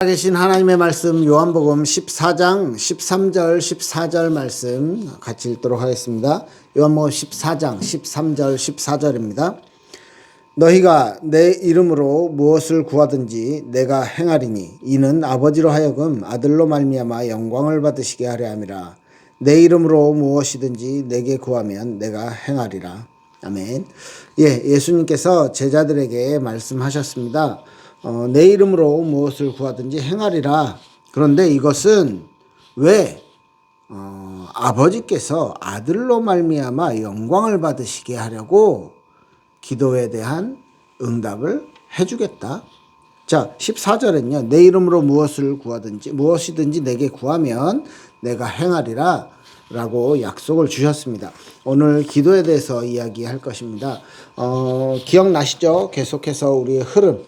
계신 하나님의 말씀 요한복음 14장 13절 14절 말씀 같이 읽도록 하겠습니다. 요한복음 14장 13절 14절입니다. 너희가 내 이름으로 무엇을 구하든지 내가 행하리니 이는 아버지로 하여금 아들로 말미암아 영광을 받으시게 하려 함이라. 내 이름으로 무엇이든지 내게 구하면 내가 행하리라. 아멘. 예수님께서 제자들에게 말씀하셨습니다. 내 이름으로 무엇을 구하든지 행하리라. 그런데 이것은 왜 아버지께서 아들로 말미암아 영광을 받으시게 하려고 기도에 대한 응답을 해주겠다. 자, 14절엔요. 내 이름으로 무엇을 구하든지 무엇이든지 내게 구하면 내가 행하리라 라고 약속을 주셨습니다. 오늘 기도에 대해서 이야기할 것입니다. 기억나시죠? 계속해서 우리의 흐름.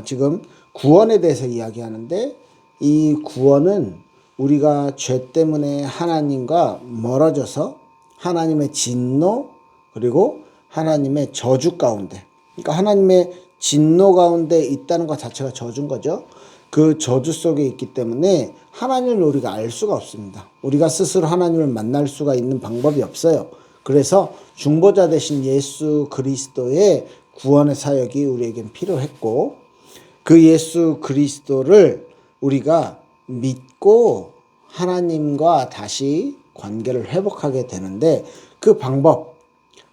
지금 구원에 대해서 이야기하는데 이 구원은 우리가 죄 때문에 하나님과 멀어져서 하나님의 진노 그리고 하나님의 저주 가운데, 그러니까 하나님의 진노 가운데 있다는 것 자체가 저주인 거죠. 그 저주 속에 있기 때문에 하나님을 우리가 알 수가 없습니다. 우리가 스스로 하나님을 만날 수가 있는 방법이 없어요. 그래서 중보자 되신 예수 그리스도의 구원의 사역이 우리에겐 필요했고, 그 예수 그리스도를 우리가 믿고 하나님과 다시 관계를 회복하게 되는데, 그 방법,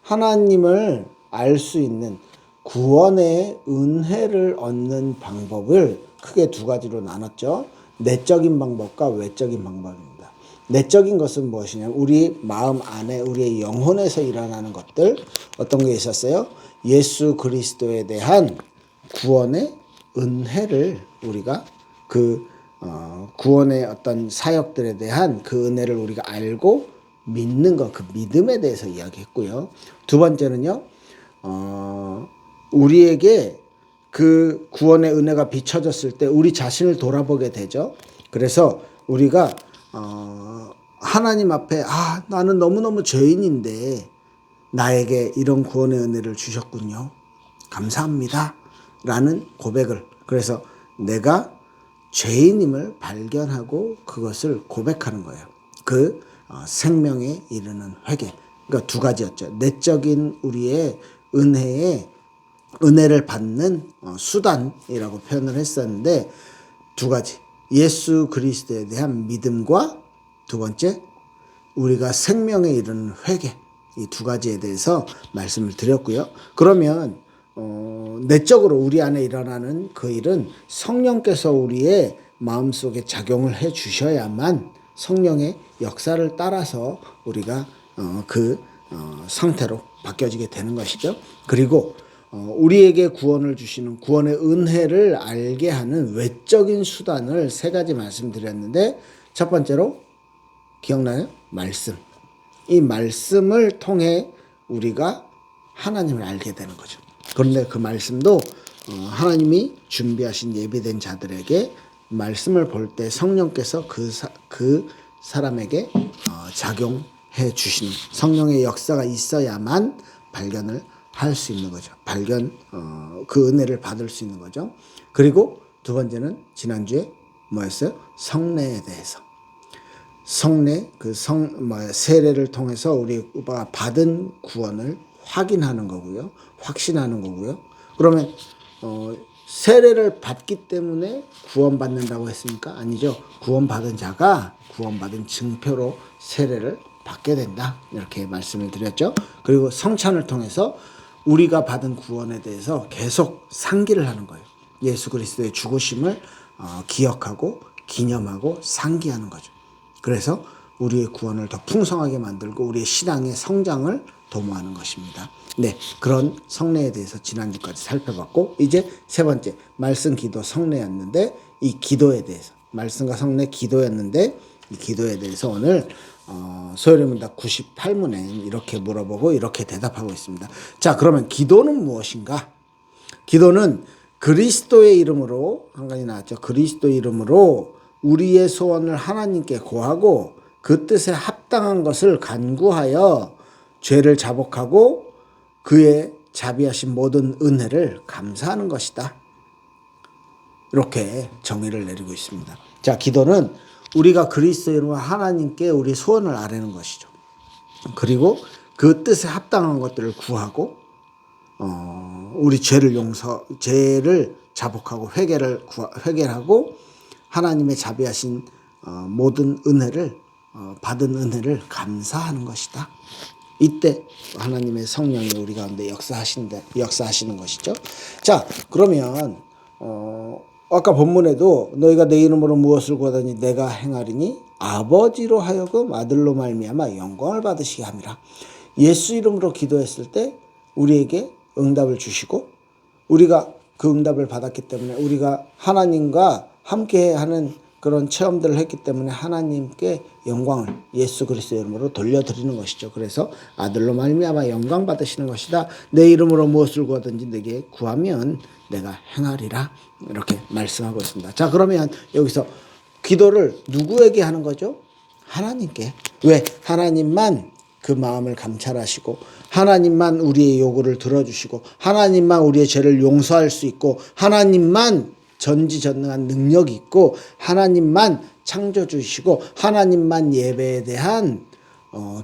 하나님을 알 수 있는 구원의 은혜를 얻는 방법을 크게 두 가지로 나눴죠. 내적인 방법과 외적인 방법입니다. 내적인 것은 무엇이냐면 우리 마음 안에 우리의 영혼에서 일어나는 것들, 어떤 게 있었어요? 예수 그리스도에 대한 구원의 은혜를 우리가 구원의 어떤 사역들에 대한 그 은혜를 우리가 알고 믿는 것, 그 믿음에 대해서 이야기했고요. 두 번째는요, 우리에게 그 구원의 은혜가 비춰졌을 때 우리 자신을 돌아보게 되죠. 그래서 우리가 하나님 앞에 나는 너무너무 죄인인데 나에게 이런 구원의 은혜를 주셨군요. 감사합니다. 라는 고백을, 그래서 내가 죄인임을 발견하고 그것을 고백하는 거예요. 그 생명에 이르는 회개. 그러니까 두 가지였죠. 내적인 우리의 은혜를 받는 수단이라고 표현을 했었는데, 두 가지. 예수 그리스도에 대한 믿음과 두 번째, 우리가 생명에 이르는 회개. 이 두 가지에 대해서 말씀을 드렸고요. 그러면 내적으로 우리 안에 일어나는 그 일은 성령께서 우리의 마음속에 작용을 해 주셔야만 성령의 역사를 따라서 우리가 그 상태로 바뀌어지게 되는 것이죠. 그리고 우리에게 구원을 주시는 구원의 은혜를 알게 하는 외적인 수단을 세 가지 말씀드렸는데, 첫 번째로 기억나요? 말씀. 이 말씀을 통해 우리가 하나님을 알게 되는 거죠. 그런데 그 말씀도 하나님이 준비하신 예비된 자들에게 말씀을 볼 때 성령께서 그 사람에게 작용해 주시는 성령의 역사가 있어야만 발견을 할 수 있는 거죠. 그 은혜를 받을 수 있는 거죠. 그리고 두 번째는 지난주에 뭐였어요? 성례에 대해서. 성례, 세례를 통해서 우리가 받은 구원을 확인하는 거고요. 확신하는 거고요. 그러면 세례를 받기 때문에 구원받는다고 했습니까? 아니죠. 구원받은 자가 구원받은 증표로 세례를 받게 된다. 이렇게 말씀을 드렸죠. 그리고 성찬을 통해서 우리가 받은 구원에 대해서 계속 상기를 하는 거예요. 예수 그리스도의 죽으심을 기억하고 기념하고 상기하는 거죠. 그래서 우리의 구원을 더 풍성하게 만들고 우리의 신앙의 성장을 도모하는 것입니다. 네, 그런 성례에 대해서 지난주까지 살펴봤고, 이제 세 번째, 말씀, 기도, 성례였는데, 이 기도에 대해서, 말씀과 성례, 기도였는데, 이 기도에 대해서 오늘 소요리 문답 98문에 이렇게 물어보고 이렇게 대답하고 있습니다. 자, 그러면 기도는 무엇인가? 기도는 그리스도의 이름으로, 한 가지 나왔죠. 그리스도 이름으로 우리의 소원을 하나님께 고하고 그 뜻에 합당한 것을 간구하여 죄를 자복하고 그의 자비하신 모든 은혜를 감사하는 것이다. 이렇게 정의를 내리고 있습니다. 자, 기도는 우리가 그리스도의 이름으로 하나님께 우리 소원을 아뢰는 것이죠. 그리고 그 뜻에 합당한 것들을 구하고 우리 죄를 자복하고 회개를 하고 하나님의 자비하신 모든 은혜를 받은 은혜를 감사하는 것이다. 이때 하나님의 성령이 우리 가운데 역사하시는 것이죠. 자, 그러면 아까 본문에도 너희가 내 이름으로 무엇을 구하더니 내가 행하리니 아버지로 하여금 아들로 말미암아 영광을 받으시게 함이라. 예수 이름으로 기도했을 때 우리에게 응답을 주시고 우리가 그 응답을 받았기 때문에 우리가 하나님과 함께하는 그런 체험들을 했기 때문에 하나님께 영광을 예수 그리스도의 이름으로 돌려드리는 것이죠. 그래서 아들로 말미암아 영광 받으시는 것이다. 내 이름으로 무엇을 구하든지 내게 구하면 내가 행하리라. 이렇게 말씀하고 있습니다. 자, 그러면 여기서 기도를 누구에게 하는 거죠? 하나님께. 왜? 하나님만 그 마음을 감찰하시고 하나님만 우리의 요구를 들어주시고 하나님만 우리의 죄를 용서할 수 있고 하나님만 전지전능한 능력이 있고 하나님만 창조주시고 하나님만 예배에 대한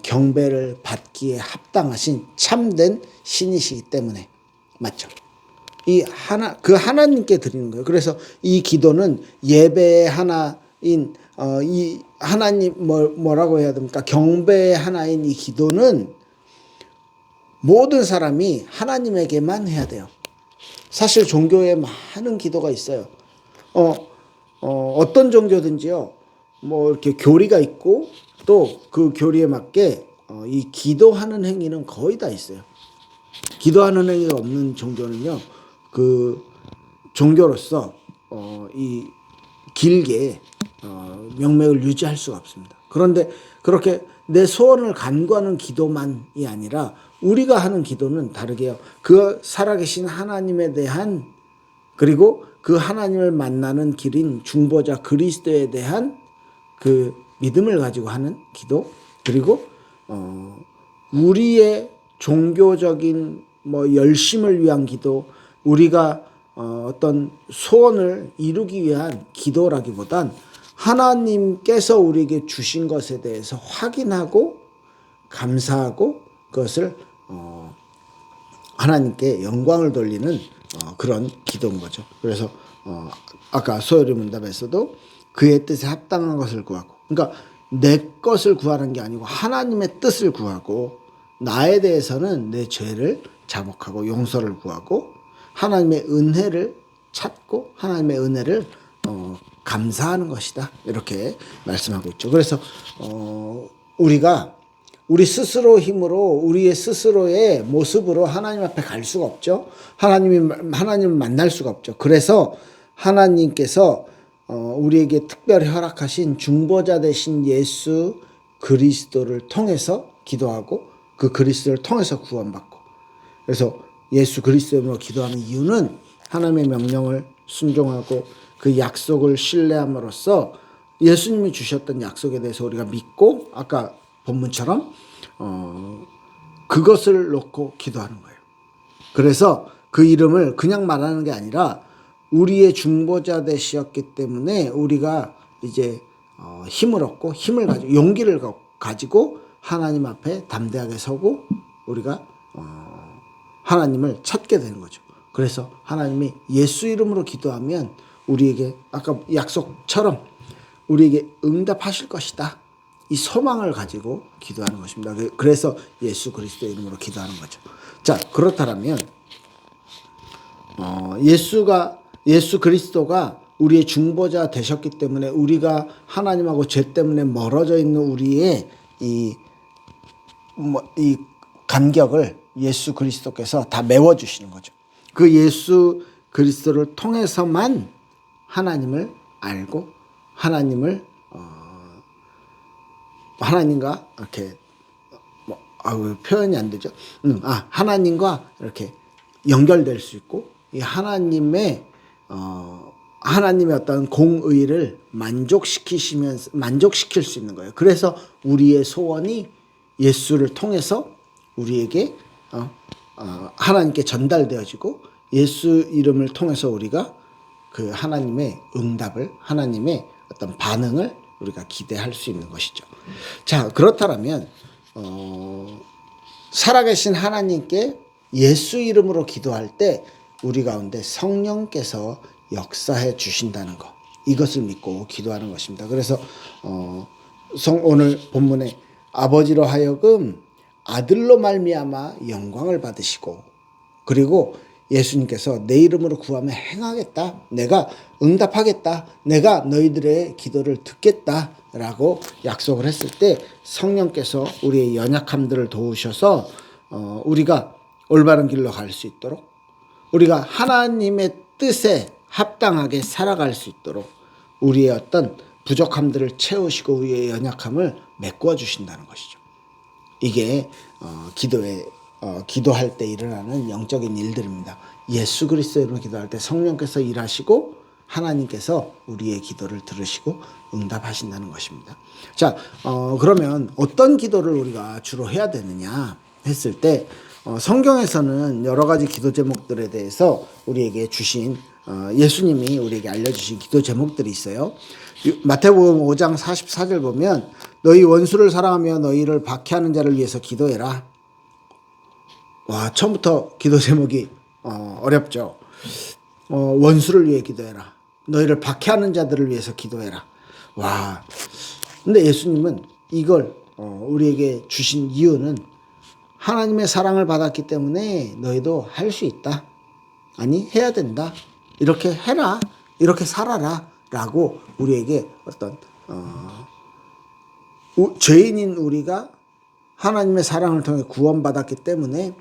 경배를 받기에 합당하신 참된 신이시기 때문에 맞죠? 그 하나님께 드리는 거예요. 그래서 이 기도는 예배의 하나인 이 하나님 뭐라고 해야 됩니까? 경배의 하나인 이 기도는 모든 사람이 하나님에게만 해야 돼요. 사실 종교에 많은 기도가 있어요. 어떤 종교든지요. 뭐 이렇게 교리가 있고 또 그 교리에 맞게 이 기도하는 행위는 거의 다 있어요. 기도하는 행위가 없는 종교는요. 그 종교로서 이 길게 명맥을 유지할 수가 없습니다. 그런데 그렇게 내 소원을 간구하는 기도만이 아니라 우리가 하는 기도는 다르게요. 그 살아계신 하나님에 대한 그리고 그 하나님을 만나는 길인 중보자 그리스도에 대한 그 믿음을 가지고 하는 기도 그리고 우리의 종교적인 열심을 위한 기도 우리가 어떤 소원을 이루기 위한 기도라기보단 하나님께서 우리에게 주신 것에 대해서 확인하고 감사하고 그것을 하나님께 영광을 돌리는 그런 기도인 거죠. 그래서 아까 소요리 문답에서도 그의 뜻에 합당한 것을 구하고 그러니까 내 것을 구하는 게 아니고 하나님의 뜻을 구하고 나에 대해서는 내 죄를 자복하고 용서를 구하고 하나님의 은혜를 찾고 하나님의 은혜를 감사하는 것이다. 이렇게 말씀하고 있죠. 그래서 우리가 우리 스스로 힘으로 우리의 스스로의 모습으로 하나님 앞에 갈 수가 없죠. 하나님을 만날 수가 없죠. 그래서 하나님께서 우리에게 특별히 허락하신 중보자 되신 예수 그리스도를 통해서 기도하고 그 그리스도를 통해서 구원받고 그래서 예수 그리스도로 기도하는 이유는 하나님의 명령을 순종하고 그 약속을 신뢰함으로써 예수님이 주셨던 약속에 대해서 우리가 믿고 아까 본문처럼 그것을 놓고 기도하는 거예요. 그래서 그 이름을 그냥 말하는 게 아니라 우리의 중보자 되셨기 때문에 우리가 이제 힘을 얻고 힘을 가지고 용기를 가지고 하나님 앞에 담대하게 서고 우리가 하나님을 찾게 되는 거죠. 그래서 하나님이 예수 이름으로 기도하면 우리에게 아까 약속처럼 우리에게 응답하실 것이다. 이 소망을 가지고 기도하는 것입니다. 그래서 예수 그리스도 이름으로 기도하는 거죠. 자, 그렇다면 예수 그리스도가 우리의 중보자 되셨기 때문에 우리가 하나님하고 죄 때문에 멀어져 있는 우리의 이 간격을 예수 그리스도께서 다 메워주시는 거죠. 그 예수 그리스도를 통해서만 하나님을 알고 하나님과 이렇게 표현이 안 되죠. 하나님과 이렇게 연결될 수 있고 이 하나님의 어떤 공의를 만족시킬 수 있는 거예요. 그래서 우리의 소원이 예수를 통해서 우리에게 하나님께 전달되어지고 예수 이름을 통해서 우리가 그 하나님의 응답을, 하나님의 어떤 반응을 우리가 기대할 수 있는 것이죠. 자, 그렇다면 살아계신 하나님께 예수 이름으로 기도할 때 우리 가운데 성령께서 역사해 주신다는 것, 이것을 믿고 기도하는 것입니다. 그래서 오늘 본문에 아버지로 하여금 아들로 말미암아 영광을 받으시고, 그리고 예수님께서 내 이름으로 구하면 행하겠다, 내가 응답하겠다, 내가 너희들의 기도를 듣겠다라고 약속을 했을 때 성령께서 우리의 연약함들을 도우셔서 우리가 올바른 길로 갈 수 있도록, 우리가 하나님의 뜻에 합당하게 살아갈 수 있도록 우리의 어떤 부족함들을 채우시고 우리의 연약함을 메꾸어 주신다는 것이죠. 이게 기도할 때 일어나는 영적인 일들입니다. 예수 그리스도로 기도할 때 성령께서 일하시고 하나님께서 우리의 기도를 들으시고 응답하신다는 것입니다. 자, 그러면 어떤 기도를 우리가 주로 해야 되느냐 했을 때 성경에서는 여러 가지 기도 제목들에 대해서 우리에게 주신 예수님이 우리에게 알려주신 기도 제목들이 있어요. 마태복음 5장 44절 보면 너희 원수를 사랑하며 너희를 박해하는 자를 위해서 기도해라. 와, 처음부터 기도 제목이 어렵죠. 원수를 위해 기도해라. 너희를 박해하는 자들을 위해서 기도해라. 와, 근데 예수님은 이걸 우리에게 주신 이유는 하나님의 사랑을 받았기 때문에 너희도 할 수 있다. 아니, 해야 된다. 이렇게 해라. 이렇게 살아라. 라고 우리에게 어떤 죄인인 우리가 하나님의 사랑을 통해 구원받았기 때문에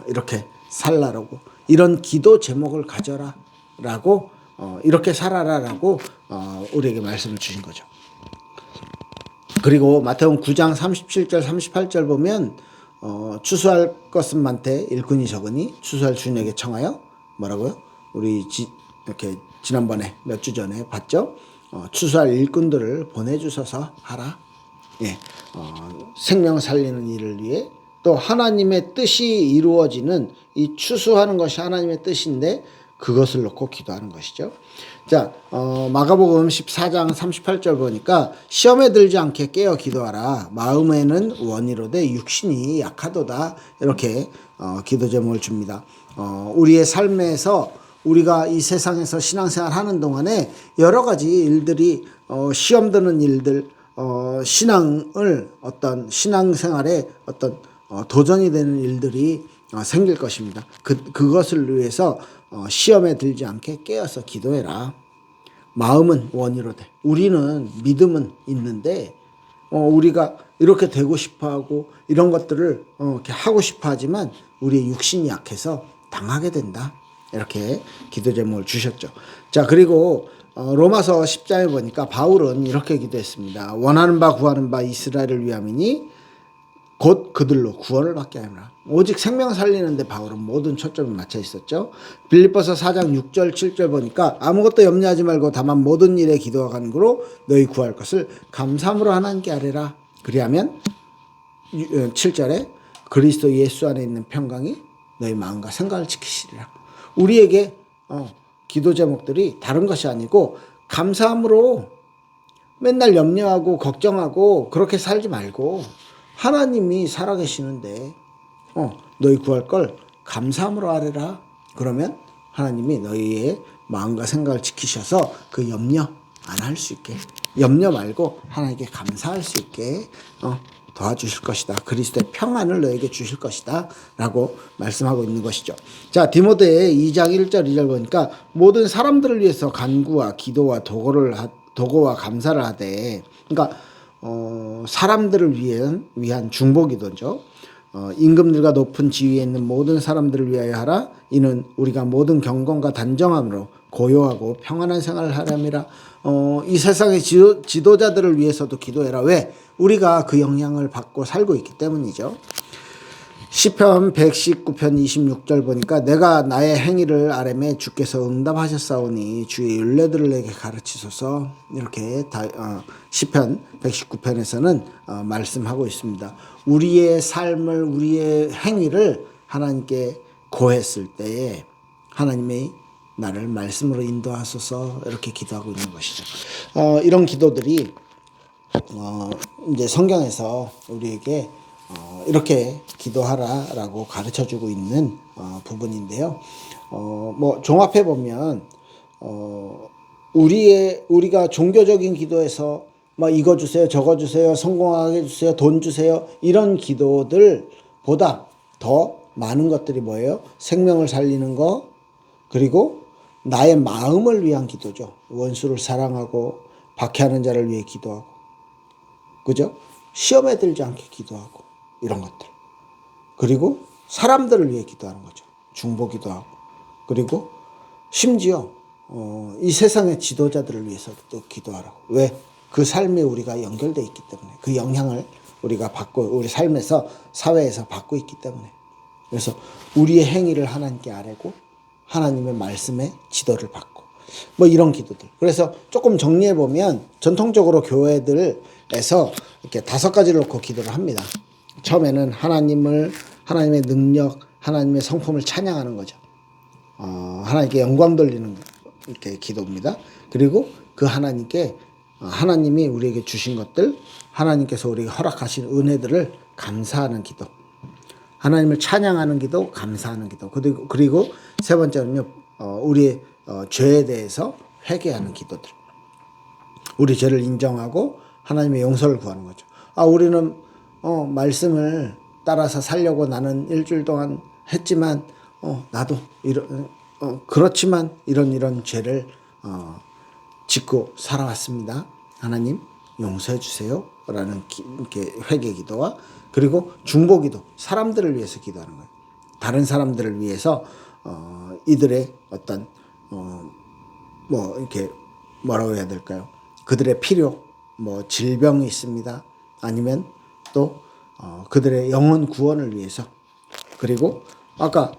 이렇게 살라라고, 이런 기도 제목을 가져라 라고, 이렇게 살아라 라고 우리에게 말씀을 주신 거죠. 그리고 마태복음 9장 37절 38절 보면 추수할 것은 많되 일꾼이 적으니 추수할 주인에게 청하여 뭐라고요? 우리 이렇게 지난번에 몇 주 전에 봤죠? 추수할 일꾼들을 보내주셔서 하라. 예, 생명 살리는 일을 위해, 또 하나님의 뜻이 이루어지는 이 추수하는 것이 하나님의 뜻인데 그것을 놓고 기도하는 것이죠. 자, 마가복음 14장 38절 보니까 시험에 들지 않게 깨어 기도하라. 마음에는 원이로되 육신이 약하도다. 이렇게 기도 제목을 줍니다. 우리의 삶에서 우리가 이 세상에서 신앙생활 하는 동안에 여러 가지 일들이 시험 드는 일들, 신앙을 어떤 신앙생활에 어떤 도전이 되는 일들이 생길 것입니다. 그것을 위해서 시험에 들지 않게 깨어서 기도해라. 마음은 원이로되, 우리는 믿음은 있는데 우리가 이렇게 되고 싶어하고 이런 것들을 이렇게 하고 싶어하지만 우리의 육신이 약해서 당하게 된다. 이렇게 기도 제목을 주셨죠. 자, 그리고 로마서 10장에 보니까 바울은 이렇게 기도했습니다. 원하는 바 구하는 바 이스라엘을 위함이니 곧 그들로 구원을 받게 하리라. 오직 생명 살리는데 바울은 모든 초점이 맞춰 있었죠. 빌립보서 4장 6절 7절 보니까 아무것도 염려하지 말고 다만 모든 일에 기도와 간구로 너희 구할 것을 감사함으로 하나님께 아뢰라. 그리하면 7절에 그리스도 예수 안에 있는 평강이 너희 마음과 생각을 지키시리라. 우리에게 기도 제목들이 다른 것이 아니고 감사함으로, 맨날 염려하고 걱정하고 그렇게 살지 말고 하나님이 살아계시는데 너희 구할 걸 감사함으로 아뢰라. 그러면 하나님이 너희의 마음과 생각을 지키셔서 그 염려 안 할 수 있게, 염려 말고 하나님께 감사할 수 있게 도와주실 것이다. 그리스도의 평안을 너에게 주실 것이다. 라고 말씀하고 있는 것이죠. 자, 디모데 2장 1절 2절 보니까 모든 사람들을 위해서 간구와 기도와 도고와 감사를 하되, 그러니까 사람들을 위한 중보기도죠. 임금들과 높은 지위에 있는 모든 사람들을 위하여 하라. 이는 우리가 모든 경건과 단정함으로 고요하고 평안한 생활을 하람이라. 이 세상의 지도자들을 위해서도 기도해라. 왜? 우리가 그 영향을 받고 살고 있기 때문이죠. 시편 119편 26절 보니까 내가 나의 행위를 아뢰매 주께서 응답하셨사오니 주의 율례들을 내게 가르치소서. 이렇게 시편 119편에서는 말씀하고 있습니다. 우리의 삶을, 우리의 행위를 하나님께 고했을 때에 하나님이 나를 말씀으로 인도하소서 이렇게 기도하고 있는 것이죠. 이런 기도들이 이제 성경에서 우리에게 이렇게 기도하라라고 가르쳐주고 있는 부분인데요. 뭐 종합해 보면 우리가 종교적인 기도에서 막 이거 주세요, 저거 주세요, 성공하게 해주세요, 돈 주세요 이런 기도들보다 더 많은 것들이 뭐예요? 생명을 살리는 거, 그리고 나의 마음을 위한 기도죠. 원수를 사랑하고 박해하는 자를 위해 기도하고, 그죠? 시험에 들지 않게 기도하고 이런 것들. 그리고 사람들을 위해 기도하는 거죠. 중보기도하고. 그리고 심지어 이 세상의 지도자들을 위해서도 기도하라고. 왜? 그 삶에 우리가 연결되어 있기 때문에, 그 영향을 우리가 받고 우리 삶에서 사회에서 받고 있기 때문에. 그래서 우리의 행위를 하나님께 아뢰고 하나님의 말씀에 지도를 받고 뭐 이런 기도들. 그래서 조금 정리해 보면 전통적으로 교회들에서 이렇게 5가지를 놓고 기도를 합니다. 처음에는 하나님의 능력, 하나님의 성품을 찬양하는 거죠. 하나님께 영광 돌리는 이렇게 기도입니다. 그리고 그 하나님이 우리에게 주신 것들, 하나님께서 우리에게 허락하신 은혜들을 감사하는 기도. 하나님을 찬양하는 기도, 감사하는 기도. 그리고 세 번째는요, 우리의 죄에 대해서 회개하는 기도들. 우리 죄를 인정하고 하나님의 용서를 구하는 거죠. 우리는 말씀을 따라서 살려고 나는 일주일 동안 했지만 나도 그렇지만 이런 죄를 짓고 살아왔습니다. 하나님 용서해 주세요 라는 이렇게 회개 기도와, 그리고 중보 기도, 사람들을 위해서 기도하는 거예요. 다른 사람들을 위해서 이들의 어떤 뭐 이렇게 뭐라고 해야 될까요? 그들의 필요, 뭐 질병이 있습니다. 아니면 또 그들의 영혼 구원을 위해서. 그리고 아까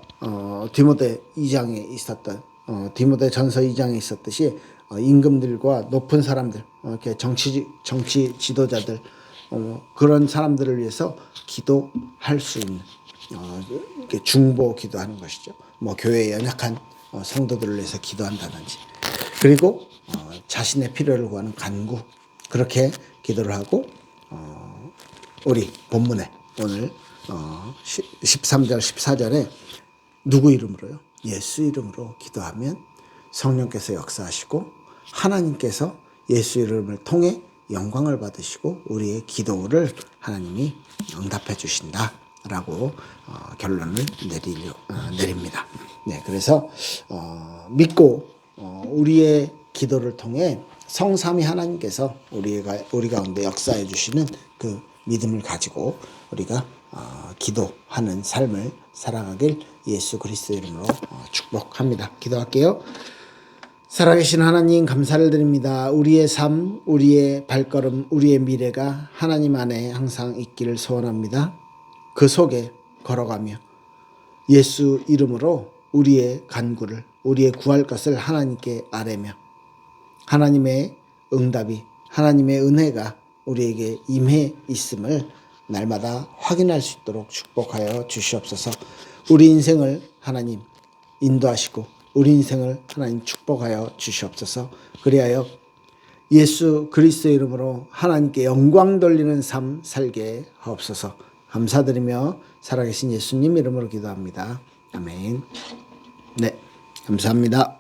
디모데 2장에 있었던 디모데전서 2장에 있었듯이 임금들과 높은 사람들, 이렇게 정치 지도자들, 그런 사람들을 위해서 기도할 수 있는 이렇게 중보 기도하는 것이죠. 뭐 교회에 연약한 성도들을 위해서 기도한다든지, 그리고 자신의 필요를 구하는 간구, 그렇게 기도를 하고 우리 본문에 오늘 13절 14절에 누구 이름으로요? 예수 이름으로 기도하면 성령께서 역사하시고 하나님께서 예수 이름을 통해 영광을 받으시고 우리의 기도를 하나님이 응답해 주신다라고 결론을 내립니다. 네, 그래서 믿고 우리의 기도를 통해 성삼위 하나님께서 우리 가운데 역사해 주시는 그 믿음을 가지고 우리가 기도하는 삶을 살아가길 예수 그리스도 이름으로 축복합니다. 기도할게요. 살아계신 하나님 감사를 드립니다. 우리의 삶, 우리의 발걸음, 우리의 미래가 하나님 안에 항상 있기를 소원합니다. 그 속에 걸어가며 예수 이름으로 우리의 간구를, 우리의 구할 것을 하나님께 아뢰며 하나님의 응답이, 하나님의 은혜가 우리에게 임해 있음을 날마다 확인할 수 있도록 축복하여 주시옵소서. 우리 인생을 하나님 인도하시고 우리 인생을 하나님 축복하여 주시옵소서. 그리하여 예수 그리스도의 이름으로 하나님께 영광 돌리는 삶 살게 하옵소서. 감사드리며 살아계신 예수님 이름으로 기도합니다. 아멘. 네, 감사합니다.